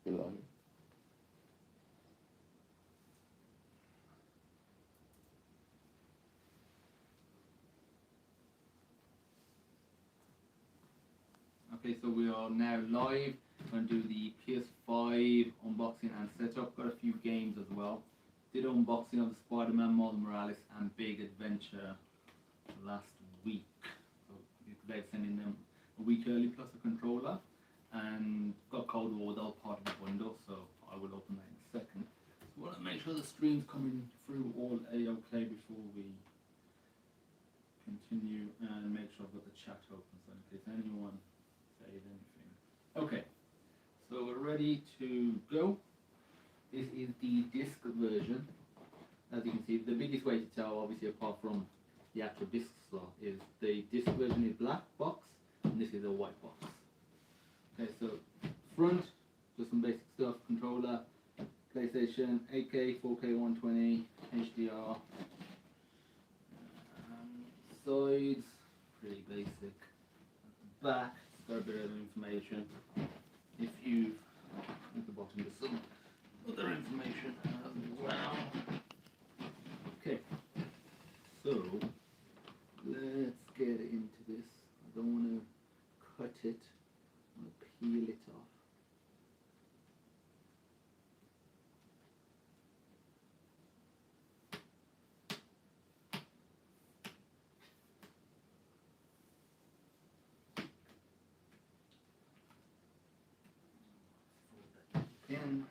below. Okay, so we are now live. I'm going to do the PS5 unboxing and setup. Got a few games as well. Did unboxing of the Spider-Man Miles Morales and Big Adventure last week. So they're sending them a week early plus a controller. And got Cold War, all part of the bundle, so I will open that in a second. So I want to make sure the stream's coming through all A-OK before we continue, and make sure I've got the chat open so in case anyone says anything. Okay, so we're ready to go. This is the disc version. As you can see, the biggest way to tell, obviously apart from the actual disc slot, is the disc version is black box and this is a white box. Okay, so front, just some basic stuff, controller, PlayStation, 8K, 4K, 120, HDR. Sides, pretty basic. At the back, got a bit of information. If you, at the bottom, there's some other information as well. Okay, so let's get into this. I don't want to cut it. I'm going to peel it off. Fold that in.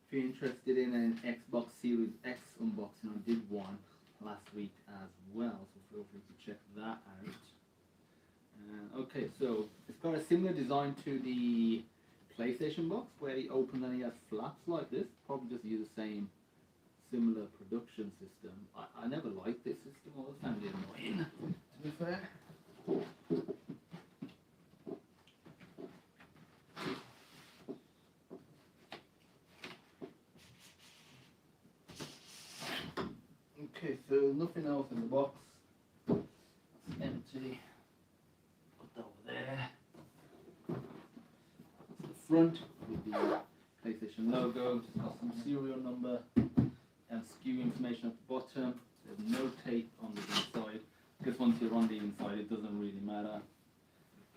If you're interested in an Xbox Series X unboxing, I did one last week as well, so feel free to check that out. Okay, so it's got a similar design to the PlayStation box, where it opens and it has flaps like this. Probably just use the same similar production system. I never liked this system, I found it annoying, to be fair. Okay, so nothing else in the box. It's empty. Put that over there. That's the front with the PlayStation logo. Just got some serial number and SKU information at the bottom. There's no tape on the inside, because once you're on the inside it doesn't really matter.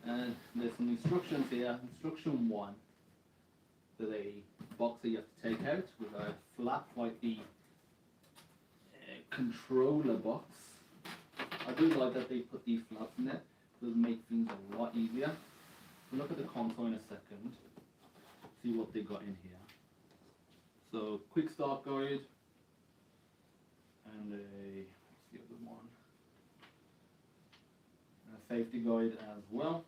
And there's some instructions here. Instruction 1. There's a box that you have to take out with a flap like the controller box. I do like that they put these flaps in there. It does make things a lot easier. We'll look at the console in a second, see what they got in here. So quick start guide and what's the other one? A safety guide as well.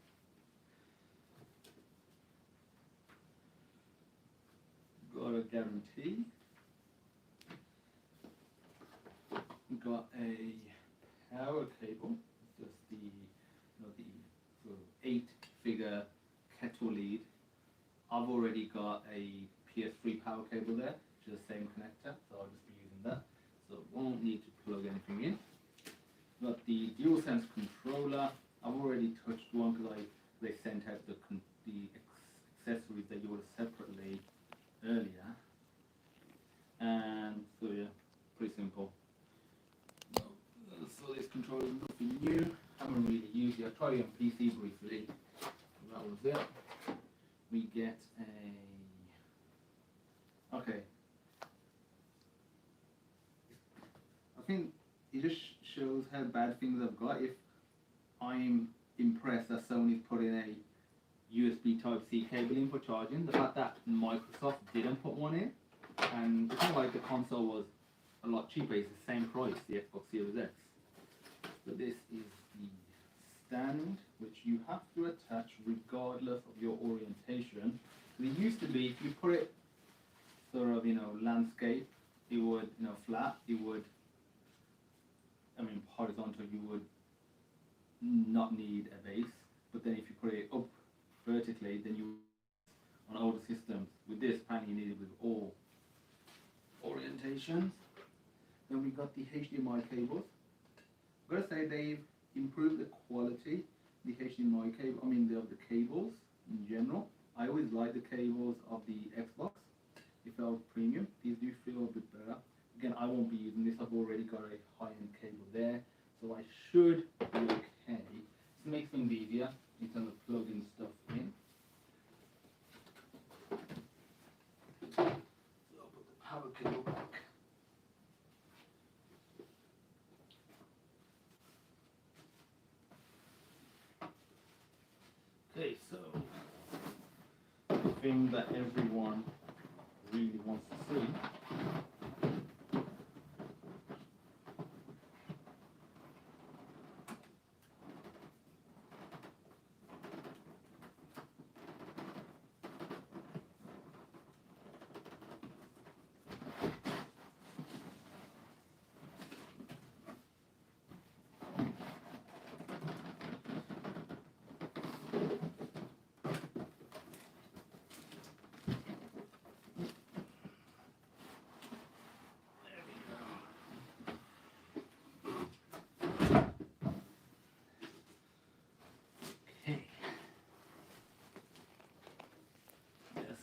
Got a guarantee. Got a power cable, just the the sort of 8-figure kettle lead. I've already got a PS3 power cable there, which is the same connector, so I'll just be using that. So won't need to plug anything in. Got the DualSense controller. I've already touched one because they sent out the accessories that you ordered separately earlier. And so yeah, pretty simple. So this controller is nothing new. Haven't really used it. I tried it on PC briefly. That was it. We get a. Okay. I think it just shows how bad things I've got. If I'm impressed that Sony's put in a USB Type-C cable in for charging, the fact that Microsoft didn't put one in, and it's not like the console was a lot cheaper. It's the same price, the Xbox Series X. So this is the stand, which you have to attach regardless of your orientation. It used to be, if you put it sort of, landscape, it would, flat, it would, horizontal, you would not need a base. But then if you put it up vertically, then you, on older systems, with this, apparently you need it with all orientations. Then we got the HDMI cables. I've got to say they've improved the quality, the HDMI cable, of the cables in general. I always like the cables of the Xbox. It felt premium. These do feel a bit better. Again, I won't be using this. I've already got a high-end cable there, so I should be okay. This makes things easier in terms of plugging stuff in. So I'll put the power cable back. Okay, so the thing that everyone really wants to see.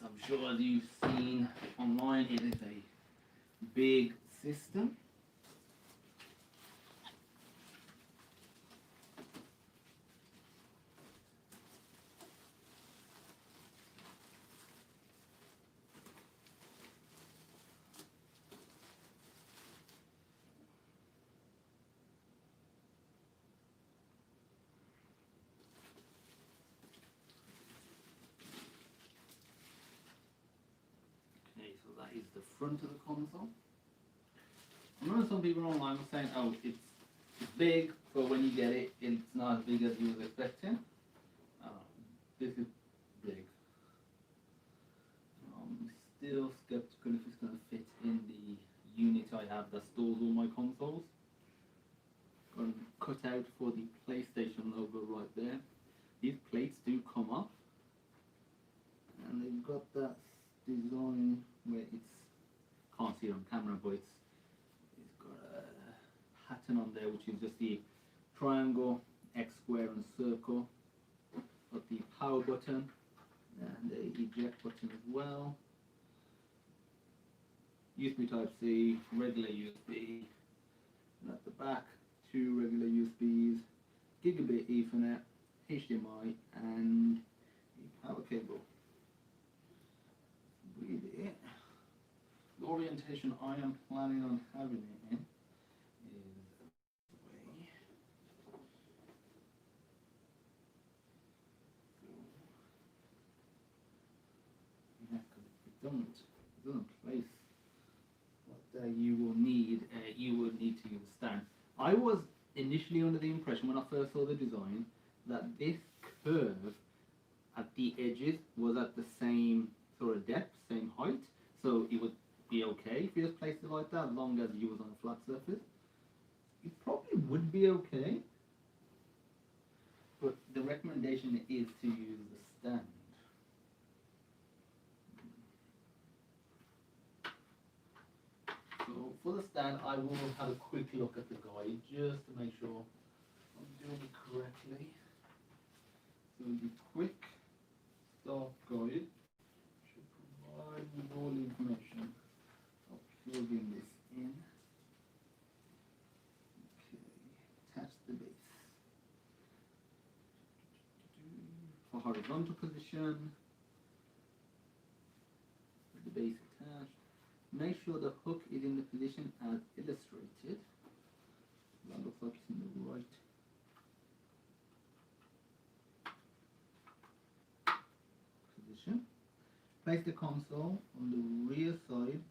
I'm sure as you've seen online, it is a big system. So that is the front of the console. I know some people online were saying, oh, it's big, but when you get it, it's not as big as you was expecting. This is big. I'm still skeptical if it's going to fit in the unit I have that stores all my consoles. Got a cutout for the PlayStation logo right there. These plates do come off, and they've got that design where it's, can't see it on camera, but it's got a pattern on there which is just the triangle, X square and circle. Got the power button and the eject button as well. USB Type-C, regular USB, and at the back 2 regular USBs, gigabit Ethernet, HDMI and a power cable. Really it. The orientation I am planning on having it in is this way. Yeah, because it doesn't place what you will need to use a stand. I was initially under the impression when I first saw the design that this curve at the edges was at the same sort of depth, same height, so it would be okay if you just placed it like that, as long as you was on a flat surface. It probably would be okay, but the recommendation is to use the stand. So for the stand, I will have a quick look at the guide just to make sure I'm doing it correctly. So the quick start guide should provide with all the information of plugging this in. Okay, attach the base. For horizontal position, with the base attached. Make sure the hook is in the position as illustrated. That looks like it's in the right position. Place the console on the rear side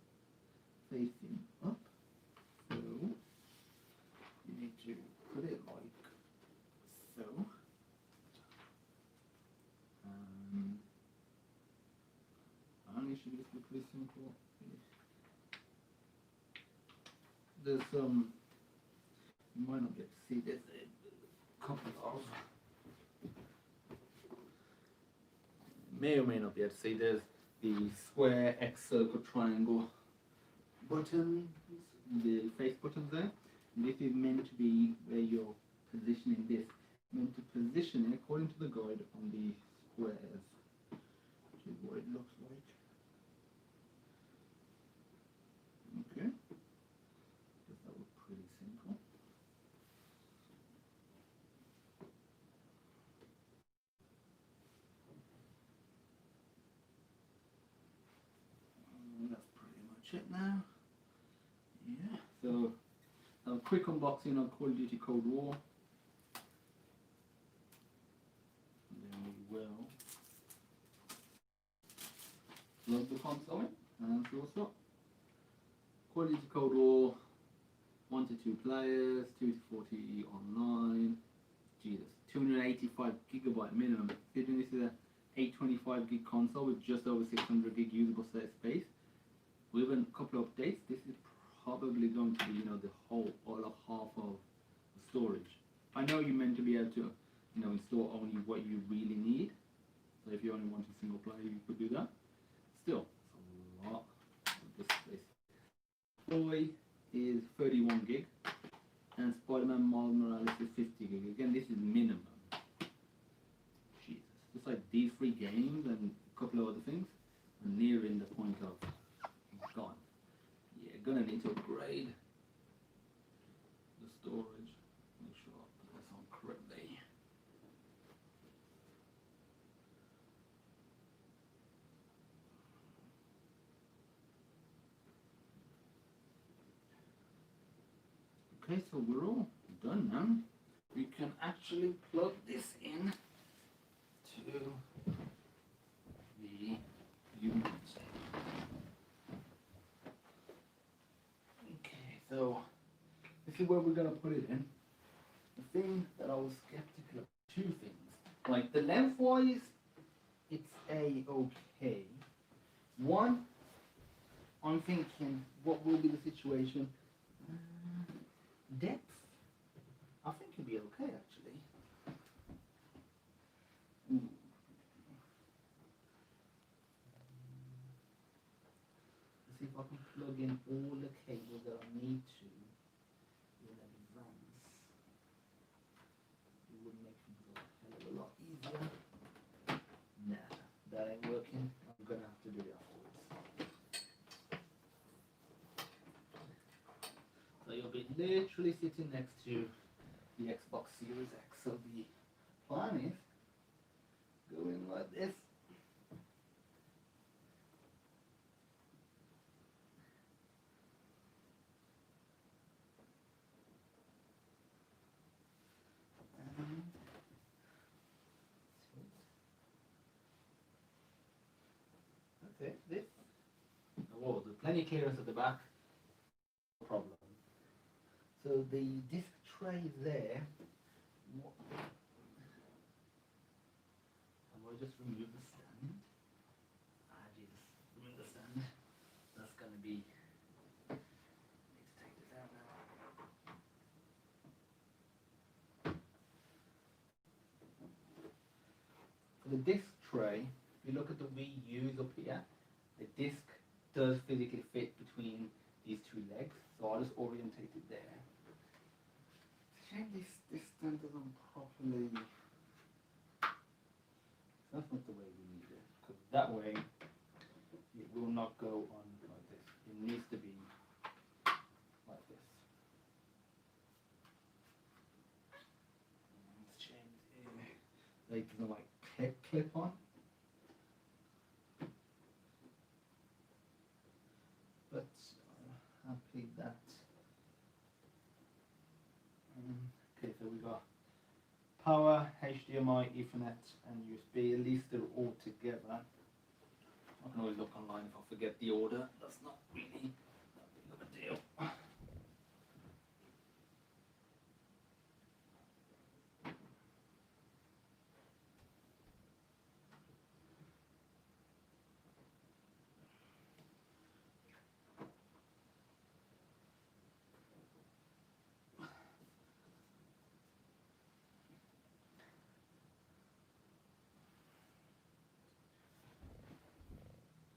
facing up. So you need to put it like so. And it should just be pretty simple. There's some, you might not get to see this, a couple of, may or may not be able to see, there's the square, X, circle, triangle buttons the face buttons there. And this is meant to be where you're positioning this. Meant to position it according to the guide on the squares, which is what it looks like. Okay, guess that was pretty simple. That's pretty much it now. Yeah, so a quick unboxing of Call of Duty Cold War. And then we will plug the console in and see what's up. Call of Duty Cold War, 1 to 2 players, 2 to 40 online. Jesus, 285 gigabyte minimum. Considering this is a 825 gig console with just over 600 gig usable space, with a couple of updates, this is probably going to be, the whole or like half of the storage. I know you're meant to be able to, install only what you really need. So if you only want a single player, you could do that. Still, it's a lot of this space. Boy is 31 gig, and Spider-Man Miles Morales is 50 gig. Again, this is minimum. Jesus, just like these 3 games and a couple of other things are nearing the point of gone. Yeah, gonna need to upgrade the storage. Make sure I put this on correctly. Okay, so we're all done now. We can actually plug this in to the unit. Okay, so this is where we're gonna put it in. The thing that I was skeptical of, 2 things. Like the lengthwise, it's okay. One, I'm thinking, what will be the situation? Depth, I think it'll be okay actually. Ooh. Let's see if I can plug in all the cables that I need to in advance. It would make things a hell of a lot easier. Nah, that ain't working. I'm gonna have to do it afterwards. So you'll be literally sitting next to the Xbox Series X. So the plan is going like this. Okay, this. Oh, there's plenty of clearance at the back. No problem. So the disc tray there. I will just remove the stand. Jesus, remove the stand. That's gonna be. I need to take this out now. For the disc tray, if you look at the Wii U's up here, the disc does physically fit between these 2 legs, so I'll just orientate it there. Shame this stand doesn't properly. That's not the way we need it, because that way it will not go on like this. It needs to be like this. Let's change it. So it doesn't like clip on. But happy that. Okay, so we got power, HDMI, Ethernet, and USB. At least they're all together. I can always look online if I forget the order. That's not really that big of a deal.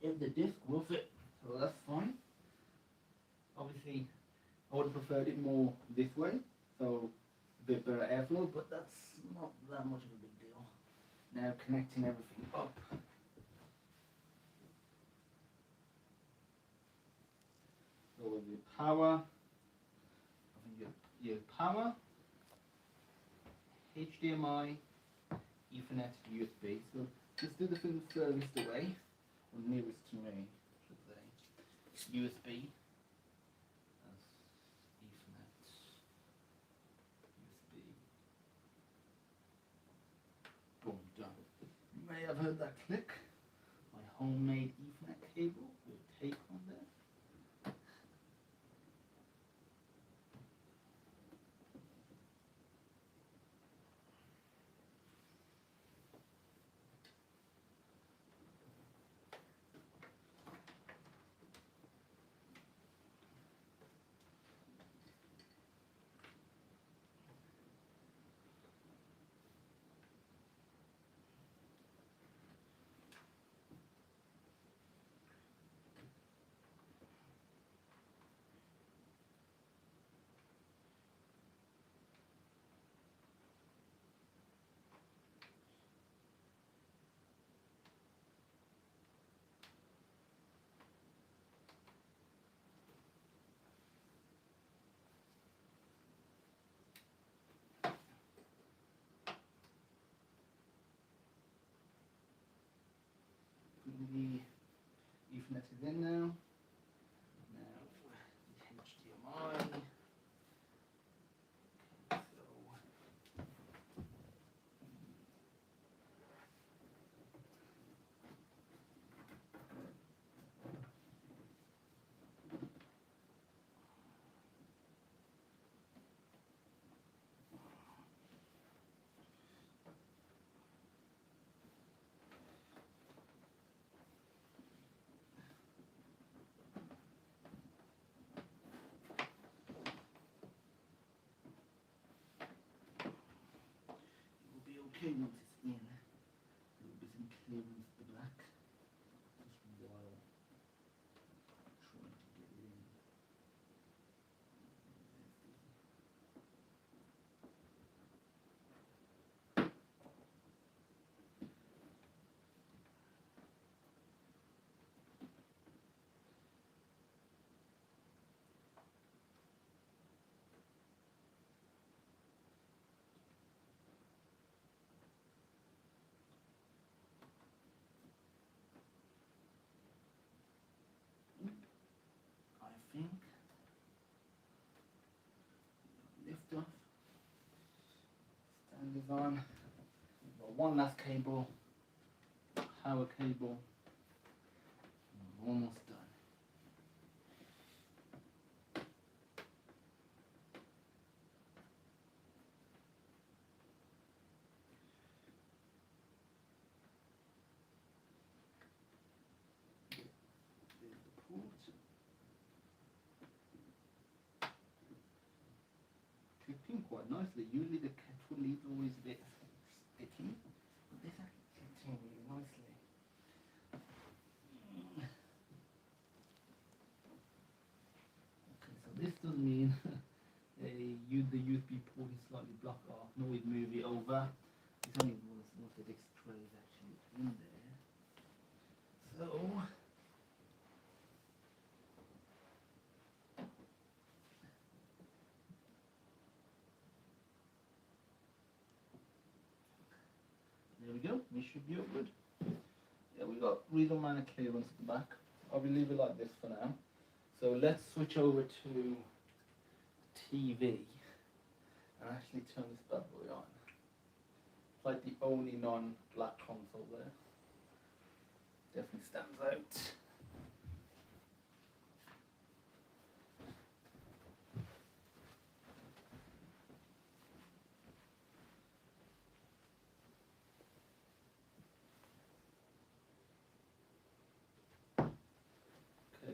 If the disc will fit, so that's fine. Obviously, I would have preferred it more this way, so a bit better airflow, but that's not that much of a big deal. Now connecting everything up. So with your power, your power, HDMI, Ethernet, USB. So let's do the thing furthest away, or nearest to me, I should say. USB. That's Ethernet. USB. Boom, done. You may have heard that click. My homemade Ethernet cable with tape on there. The Ethernet is in now. Now HDMI. Okay, okay, once it's in, a little bit in clearance at the back, just while trying to get it in. I think lift off, stand is on. Got one last cable, power cable, and we're almost done. There's the port. Clipping quite nicely. Usually the kettle leads always a bit sticky, but this actually clips in really nicely. Okay, so this does mean the USB port is slightly blocked off. No, we'd move it over. It's only once the disc tray is actually in there. So there we go, we should be all good. Yeah, we got reasonable amount of clearance at the back. I will leave it like this for now. So let's switch over to TV and actually turn this bad boy on. It's like the only non-black console there. Definitely stands out.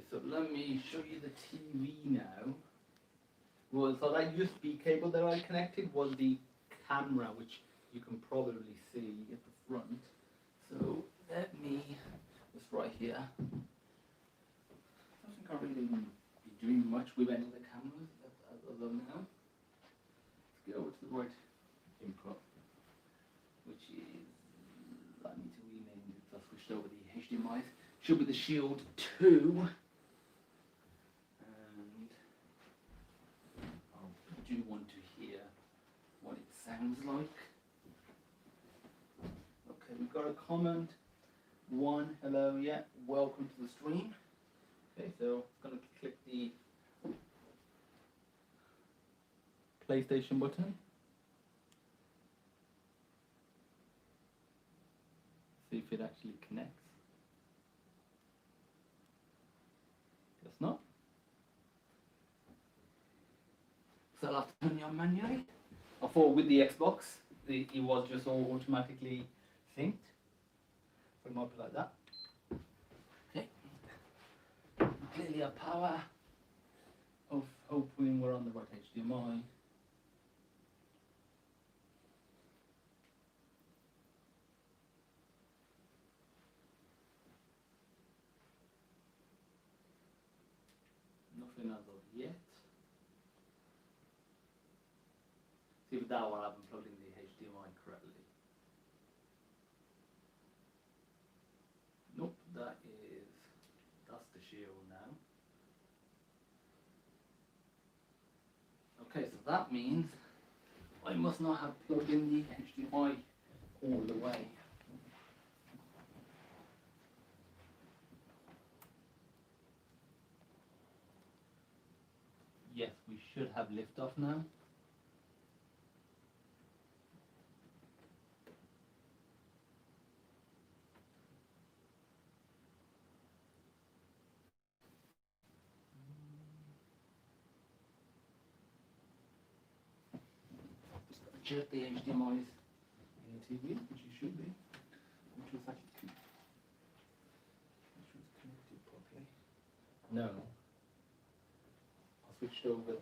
So let me show you the TV now. Well, so that USB cable that I connected was the camera, which you can probably see at the front. So let me, just right here. I don't think I really be doing much with any of the cameras at Although now, let's get over to the right input, which is, I need to rename it, I switched over the HDMIs. Should be the Shield 2. And I do want to hear what it sounds like. Okay, we've got a comment. One, hello, yeah, welcome to the stream. Okay, so I'm going to click the PlayStation button. See if it actually connects. Guess not. So I'll have to turn it on manually. I thought with the Xbox, it was just all automatically synced. So it might be like that. Okay. Clearly a power of hoping we're on the right HDMI. Nothing as of yet. See, with that one I haven't plugged in the HDMI correctly. Nope, that's the Shield now. Okay, so that means I must not have plugged in the HDMI all the way. Yes, we should have liftoff now. Jerk the HDMIs in the TV, which it should be, which was connected properly. No, I switched over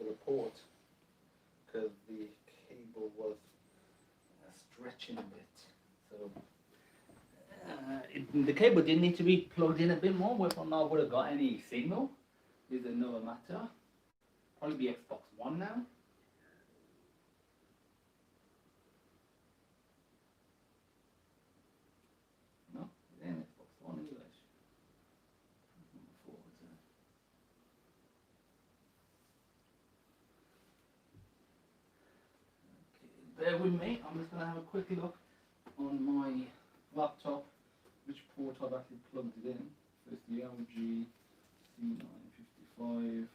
the port because the cable was stretching a bit. So the cable did need to be plugged in a bit more. Whether or not I would have got any signal is another matter. Probably be Xbox One now. No, it ain't Xbox One English. Okay, bear with me. I'm just going to have a quick look on my laptop which port I've actually plugged it in. So it's the LG C955.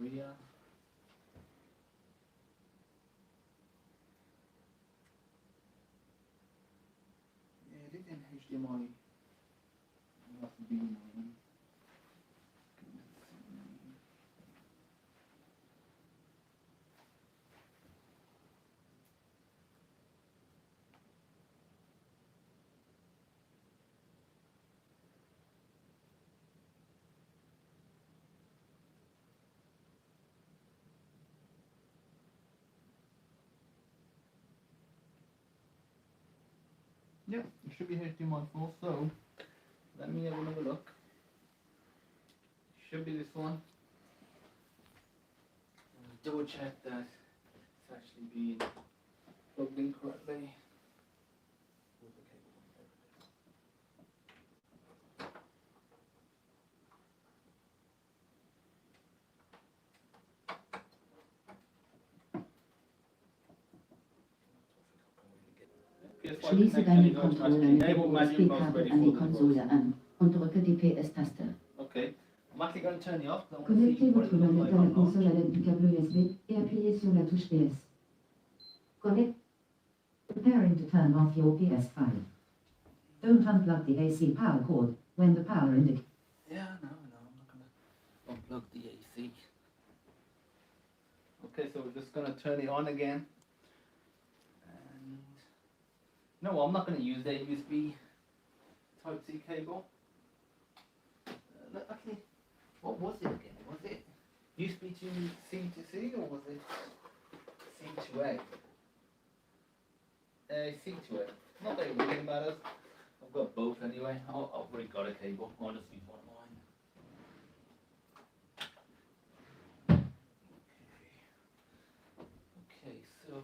Rear. Yeah, it is in HDMI. That's the B9. Yeah, it should be HDMI 4, so let me have another look. Should be this one. Double check that it's actually being plugged in correctly. Schließe deine Controller mit dem USB-Kabel an die Konsole an und drücke die PS-Taste. Okay. I'm actually going to turn it off. Connectez votre manette à la console à l'aide du câble USB et appuyez sur la touche PS. Connect. Preparing to turn off your PS5. Don't unplug the AC power cord when the power indicates. Yeah, no, I'm not going to unplug the AC. Okay, so we're just going to turn it on again. And no, I'm not going to use that USB Type-C cable. Actually, what was it again? Was it USB to C to C or was it C to A? see to it. Not that it really matters. I've got both anyway. I've already got a cable. I'll just use one of mine. Okay, so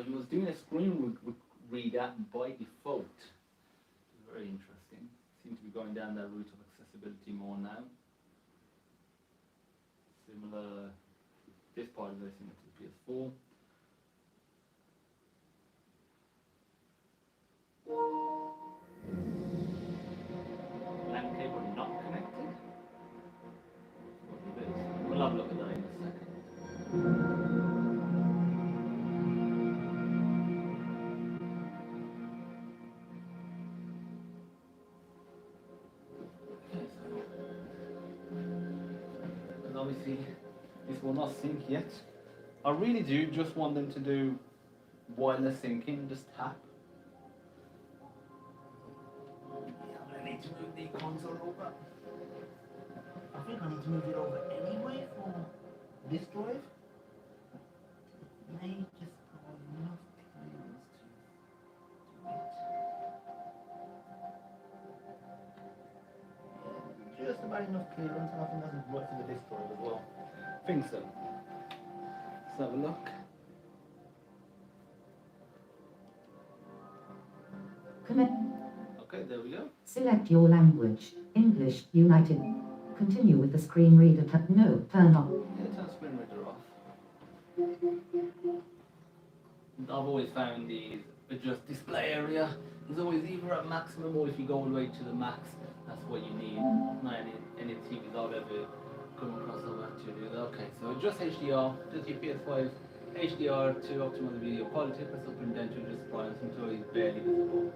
you was doing a screen reader by default. Very interesting. Seems to be going down that route of accessibility more now. Similar, this part is very similar to the PS4. LAN cable not connected. What it is. We'll have a look at that in a second. And obviously, this will not sync yet. I really do just want them to do wireless syncing, just tap. Yeah, but I need to move the console over. I think I need to move it over anyway for this drive. May just provide enough clearance to do it. Just about enough clearance, and I think that's right for the disk drive as well. I think so. Let's have a look. Connect. Okay, there we go. Select your language. English, United. Continue with the screen reader. No, turn off. Yeah, turn screen reader off. I've always found the just display area is always either at maximum, or if you go all the way to the max, that's what you need. Not any TVs I've ever come across have actually do that. Okay, so just HDR, just your PS5 HDR to optimize the video quality. Press up and down to just brightness until it's barely visible.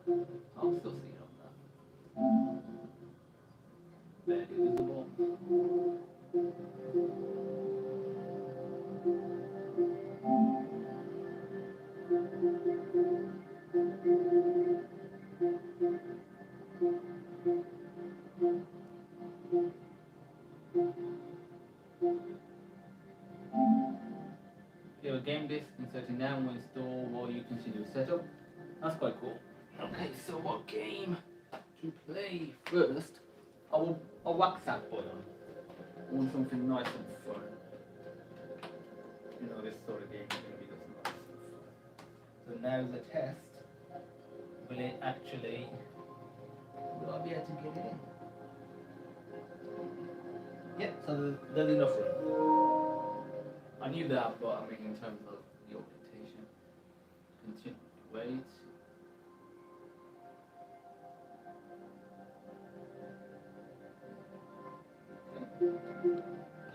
Okay, I'll still see it on that. Barely visible. You have a game disk inserting now will install while you continue the setup. That's quite cool. Okay, so what game to play first? I'll whack that boy on. I want something nice and fun. You know, this sort of game is going to be just nice and fun. So now the test. Will it actually, will I be able to get it in? Yeah, so there's enough room. I knew that, but I mean in terms of the orientation. Continue to wait.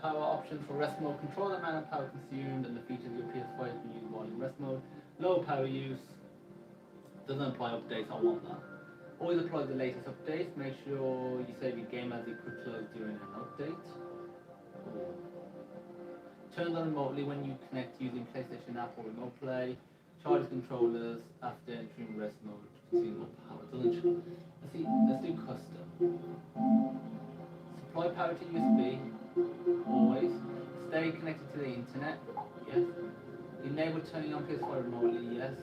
Power options for rest mode. Control the amount of power consumed and the features of your PS5 can use while in rest mode. Low power use. Doesn't apply updates, I want that. Always apply the latest updates. Make sure you save your game as it could close during an update. Turns on remotely when you connect using PlayStation app or remote play. Charge controllers after entering rest mode to consume more power. Let's do custom. Supply power to USB. Always. Stay connected to the internet. Yes. Enable turning on PS5 remotely. Yes.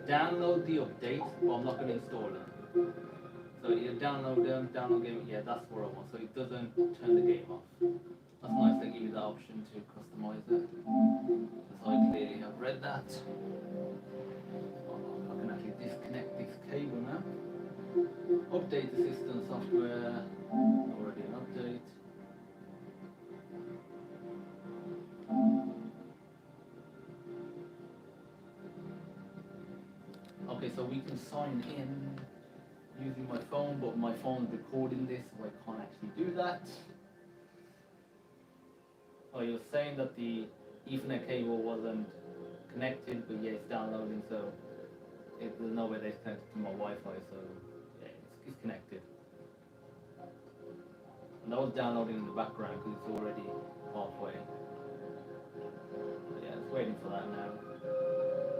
Download the updates, but I'm not going to install them. So you download them, download game, yeah, that's what I want. So it doesn't turn the game off. That's nice, they give you that option to customize it. So I clearly have read that. I can actually disconnect this cable now. Update the system software, already an update. Okay, so we can sign in using my phone, but my phone's recording this, so I can't actually do that. Oh, you're saying that the Ethernet cable wasn't connected, but yeah, it's downloading, so there's no way that it's connected to my Wi-Fi, so yeah, it's connected. And I was downloading in the background because it's already halfway. But yeah, it's waiting for that now.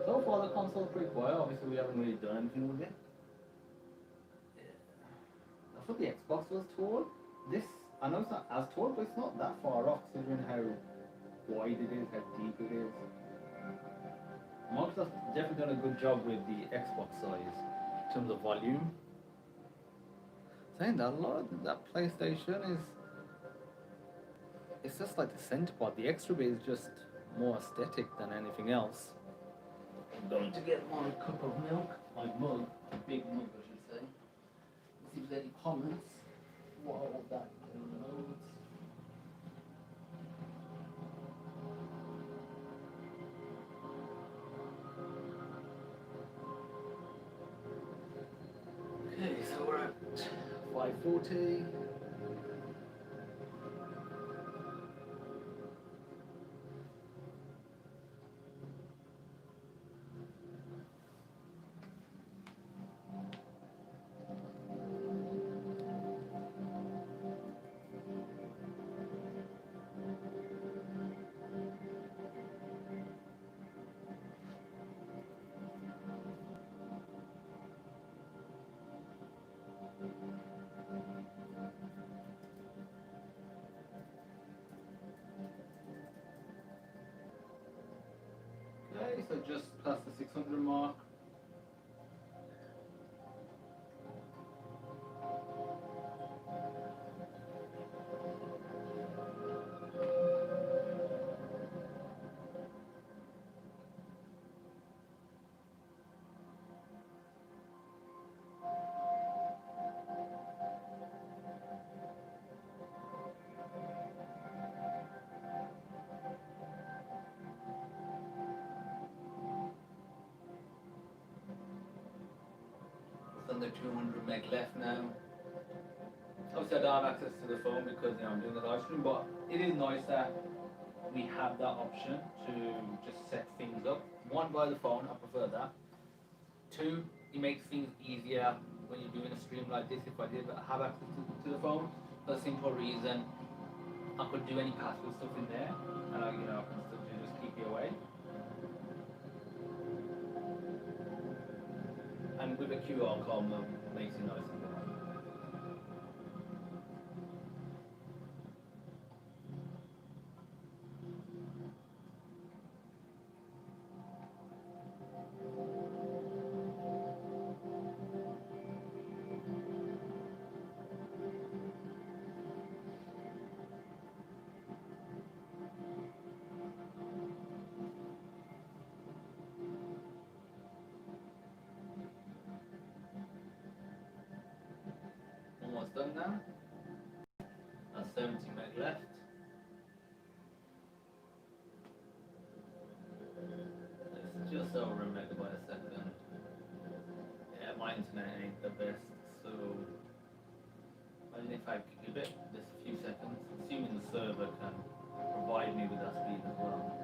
So far the console's pretty quiet, obviously we haven't really done anything with it. I thought the Xbox was tall. this, I know it's not as tall, but it's not that far off considering how wide it is, how deep it is. Microsoft's definitely done a good job with the Xbox size in terms of volume. Saying that, a lot of that PlayStation is, it's just like the center part. The extra bit is just more aesthetic than anything else. I'm going to get my cup of milk, my mug, my big mug I should say. See if there's any comments while that loads. Okay, so we're at 5:40. Okay, so just past the 600 mark. It's under 200 meg left now. Obviously, I don't have access to the phone because I'm doing the live stream, but it is nice that we have that option to just set things up. One, by the phone, I prefer that. Two, it makes things easier when you're doing a stream like this. If I did have access to the phone, for the simple reason I could do any password stuff in there, and I can still just keep it away. And with a QR code, makes it nice and good. Almost done now. That's 70 meg left. It's just over a megabyte a second. Yeah, my internet ain't the best, so imagine if I give it just a few seconds, assuming the server can provide me with that speed as well.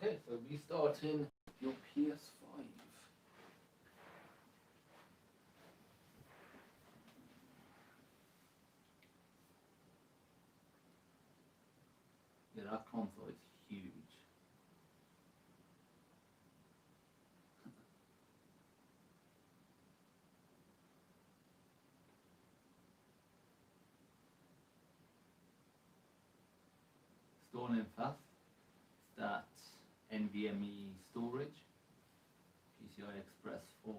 Okay, so restarting your PS5. Yeah, that console is huge. Storing fast. That NVMe storage, PCI Express 4.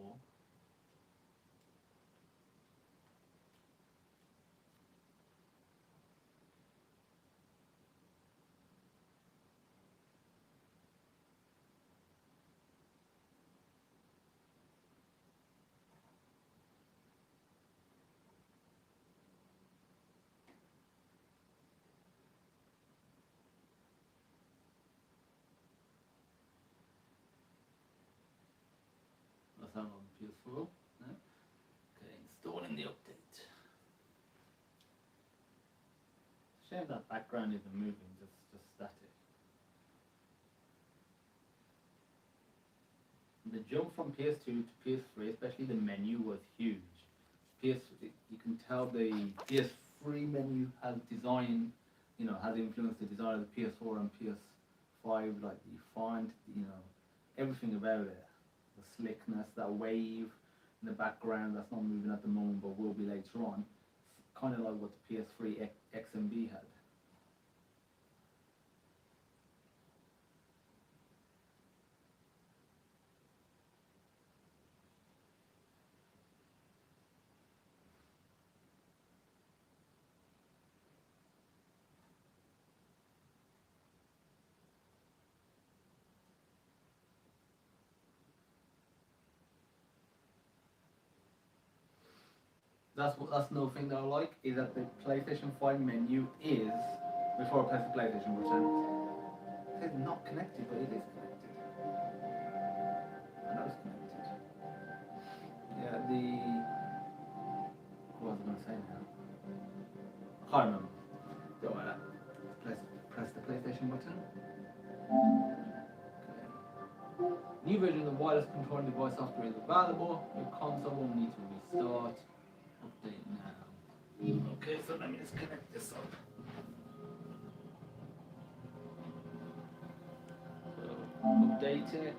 That's on PS4. No? Okay, installing the update. Shame that background isn't moving, just static. the jump from PS2 to PS3, especially the menu, was huge. You can tell the PS3 menu has design, has influenced the design of the PS4 and PS5, like the font, everything about it. The slickness, that wave in the background that's not moving at the moment but will be later on. It's kind of like what the PS3 XMB had. That's another thing that I like, is that the PlayStation 5 menu is, before I press the PlayStation button, it says not connected, but it is connected. I know it's connected. Yeah, what was I going to say now? I can't remember. Don't worry, press the PlayStation button. Okay. New version of the wireless controlling device software is available. Your console will need to restart. Update now. Okay, so let me just connect this up. So, update it.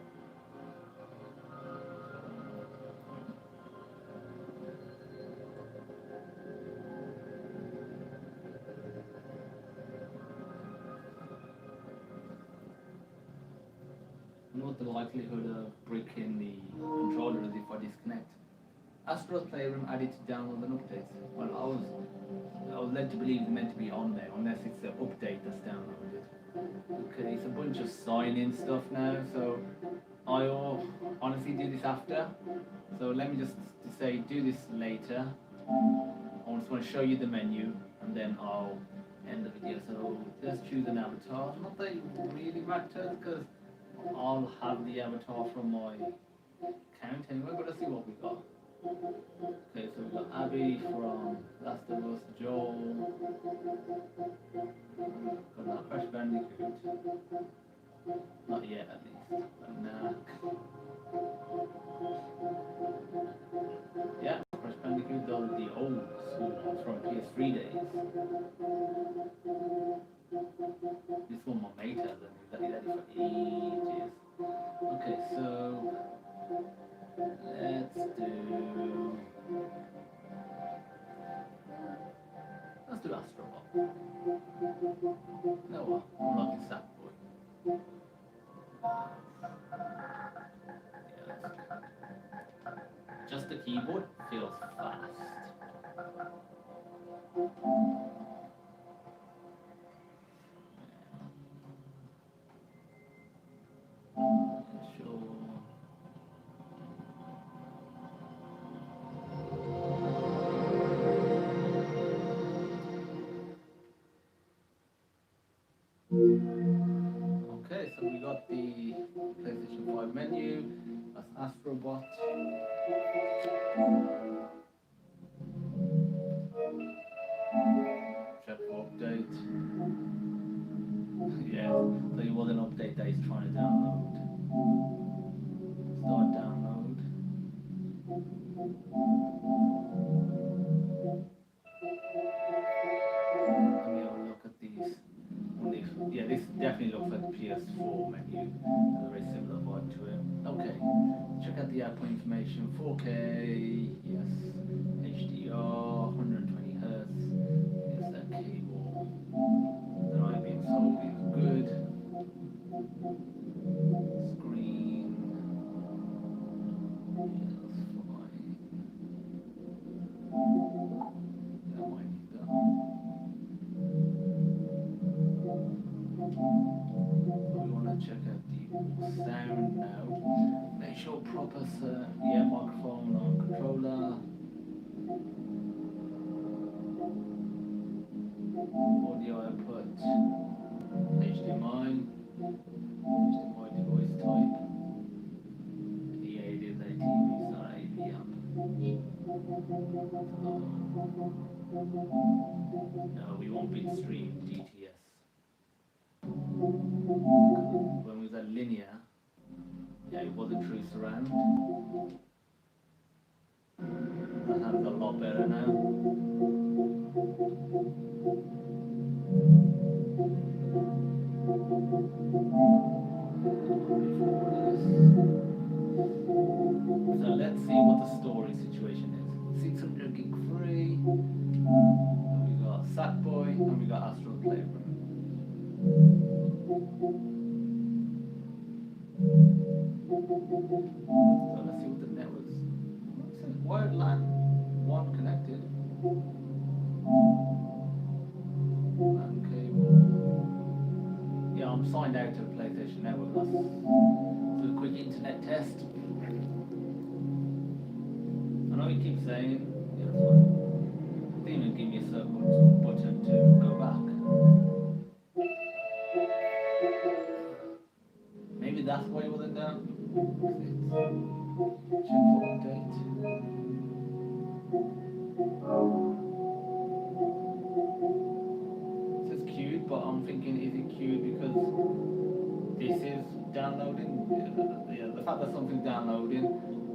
Note the likelihood of breaking the controller is if I disconnect. Astro's Playroom added to download and updates. Well, I was led to believe it's meant to be on there, unless it's an update that's downloaded. Okay, it's a bunch of sign-in stuff now, so I'll honestly do this after. So let me just say, do this later. I just want to show you the menu, and then I'll end the video. So let's choose an avatar. Not that it really matters, because I'll have the avatar from my account anyway, but let's see what we got. Okay, so we've got Abby from Last of Us, Joel, got that Crash Bandicoot, not yet at least, but Knack, yeah, Crash Bandicoot, those are the old school ones from PS3 days. This one my mate has, and he's had it for ages. Okay, so let's do Astrobot. No, what? I'm liking Sackboy. Yeah, just the keyboard feels fast. Sure. Okay, so we got the PlayStation 5 menu. That's Astrobot. Check for update. Yeah, so it was an update that he's trying to download. Start download. Let me have a look at these. Yeah, this definitely looks like the PS4 menu. Has a very similar vibe to it. Okay, check out the Apple information. 4K, yes. HDR, 120 Hertz. Yes, that cable. The eye being sold is good. Screen. Yeah, that's fine. Yeah, I might need that. We want to check out the sound now. Make sure proper microphone on controller. Audio output. HDMI device type. Yeah, it is a TV, it's not AV no, we won't bitstream DTS. When we was at linear, Yeah, it was a true surround. That sounds a lot better now. So let's see what the story situation is. 600 gig free. And we got Sackboy and we got Astral Playroom. So let's see what the networks. It says wired LAN 1 connected. LAN cable. Yeah, I'm signed out to the PlayStation Network. That's a quick internet test. I know you keep saying, yeah, that's fine. They even give me a circle button to go back. Maybe that's why it wasn't down. Check for update. It says queued, but I'm thinking, is it queued because this is downloading? Yeah, the fact that something's downloading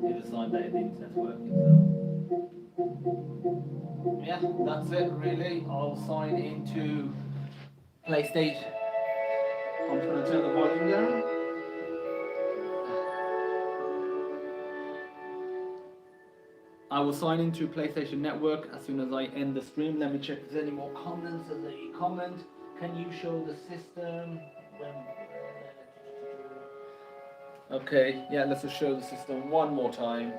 is a sign that the internet's working. So yeah, that's it really. I'll sign into PlayStation. I'm just going to turn the volume down. I will sign into PlayStation Network as soon as I end the stream. Let me check if there's any more comments. There's a comment. Can you show the system? Okay, yeah, let's just show the system one more time.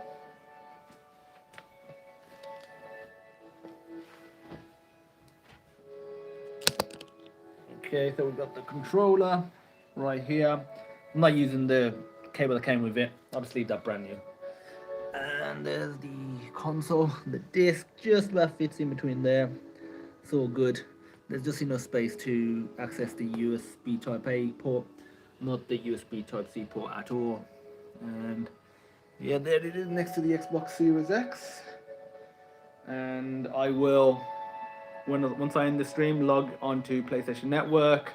Okay, so we've got the controller right here. I'm not using the cable that came with it. I'll just leave that brand new. And there's the console. The disc just about fits in between there. It's all good. There's just enough space to access the USB Type A port, not the USB Type C port at all. And yeah, there it is next to the Xbox Series X. And I will, once I end the stream, log onto PlayStation Network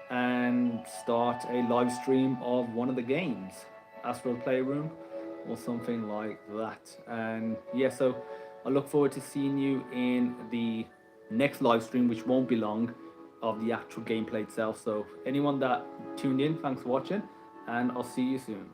and start a live stream of one of the games, Astral Playroom or something like that. And yeah, so I look forward to seeing you in the next live stream, which won't be long, of the actual gameplay itself. So anyone that tuned in, thanks for watching, and I'll see you soon.